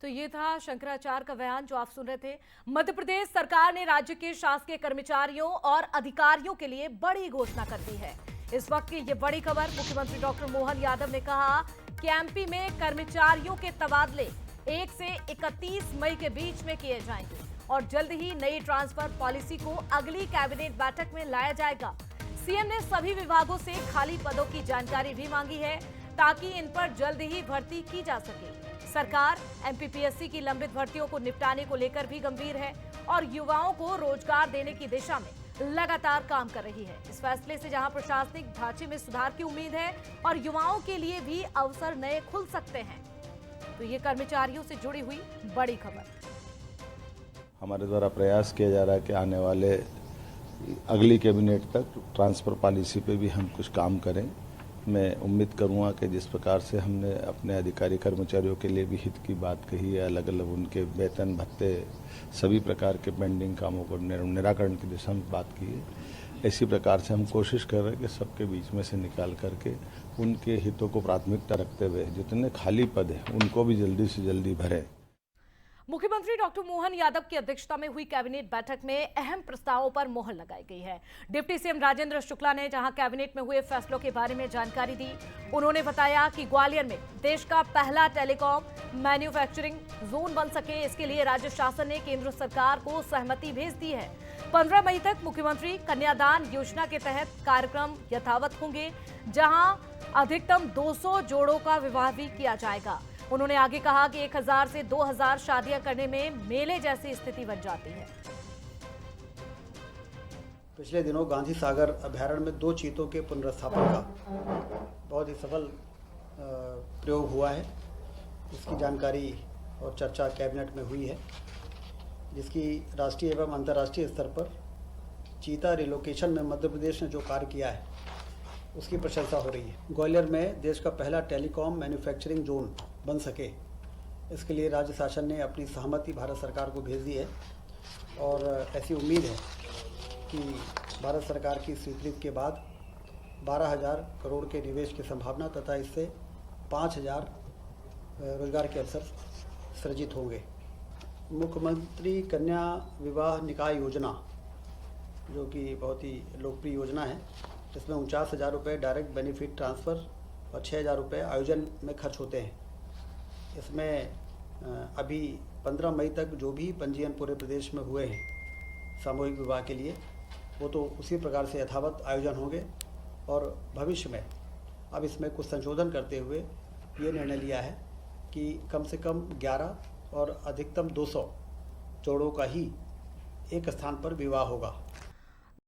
तो ये था शंकराचार्य का बयान जो आप सुन रहे थे। मध्य प्रदेश सरकार ने राज्य के शासकीय कर्मचारियों और अधिकारियों के लिए बड़ी घोषणा कर दी है। इस वक्त की ये बड़ी खबर, मुख्यमंत्री डॉक्टर मोहन यादव ने कहा कि एमपी में कर्मचारियों के तबादले 1 से 31 मई के बीच में किए जाएंगे और जल्द ही नई ट्रांसफर पॉलिसी को अगली कैबिनेट बैठक में लाया जाएगा। सीएम ने सभी विभागों से खाली पदों की जानकारी भी मांगी है ताकि इन पर जल्द ही भर्ती की जा सके। सरकार एमपीपीएससी की लंबित भर्तियों को निपटाने को लेकर भी गंभीर है और युवाओं को रोजगार देने की दिशा में लगातार काम कर रही है। इस फैसले से जहां प्रशासनिक ढांचे में सुधार की उम्मीद है और युवाओं के लिए भी अवसर नए खुल सकते हैं, तो ये कर्मचारियों से जुड़ी हुई बड़ी खबर। हमारे द्वारा प्रयास किया जा रहा है कि आने वाले अगली कैबिनेट तक ट्रांसफर पॉलिसी पे भी हम कुछ काम करें। मैं उम्मीद करूंगा कि जिस प्रकार से हमने अपने अधिकारी कर्मचारियों के लिए भी हित की बात कही है, अलग अलग उनके वेतन भत्ते सभी प्रकार के पेंडिंग कामों को निराकरण की दिशा में बात की है, इसी प्रकार से हम कोशिश कर रहे हैं कि सबके बीच में से निकाल करके उनके हितों को प्राथमिकता रखते हुए जितने खाली पद हैं उनको भी जल्दी से जल्दी भरें। मुख्यमंत्री डॉक्टर मोहन यादव की अध्यक्षता में हुई कैबिनेट बैठक में अहम प्रस्तावों पर मोहर लगाई गई है। डिप्टी सीएम राजेंद्र शुक्ला ने जहां कैबिनेट में हुए फैसलों के बारे में जानकारी दी, उन्होंने बताया कि ग्वालियर में देश का पहला टेलीकॉम मैन्युफैक्चरिंग जोन बन सके, इसके लिए राज्य शासन ने केंद्र सरकार को सहमति भेज दी है। 15 मई तक मुख्यमंत्री कन्यादान योजना के तहत कार्यक्रम यथावत होंगे, जहां अधिकतम 200 जोड़ों का विवाह भी किया जाएगा। उन्होंने आगे कहा कि 1000 से 2000 शादियां करने में मेले जैसी स्थिति बन जाती है। पिछले दिनों गांधी सागर अभयारण्य में 2 चीतों के पुनर्स्थापन का बहुत ही सफल प्रयोग हुआ है। इसकी जानकारी और चर्चा कैबिनेट में हुई है, जिसकी राष्ट्रीय एवं अंतर्राष्ट्रीय स्तर पर चीता रिलोकेशन में मध्य प्रदेश ने जो कार्य किया है उसकी प्रशंसा हो रही है। ग्वालियर में देश का पहला टेलीकॉम मैन्युफैक्चरिंग जोन बन सके, इसके लिए राज्य शासन ने अपनी सहमति भारत सरकार को भेज दी है और ऐसी उम्मीद है कि भारत सरकार की स्वीकृति के बाद 12,000 करोड़ के निवेश की संभावना तथा इससे 5,000 रोजगार के अवसर सृजित होंगे। मुख्यमंत्री कन्या विवाह निकाह योजना, जो कि बहुत ही लोकप्रिय योजना है, इसमें 49,000 रुपये डायरेक्ट बेनिफिट ट्रांसफ़र और 6,000 रुपये आयोजन में खर्च होते हैं। इसमें अभी 15 मई तक जो भी पंजीयन पूरे प्रदेश में हुए हैं सामूहिक विवाह के लिए, वो तो उसी प्रकार से यथावत आयोजन होंगे और भविष्य में अब इसमें कुछ संशोधन करते हुए ये निर्णय लिया है कि कम से कम 11 और अधिकतम 200 जोड़ों का ही एक स्थान पर विवाह होगा।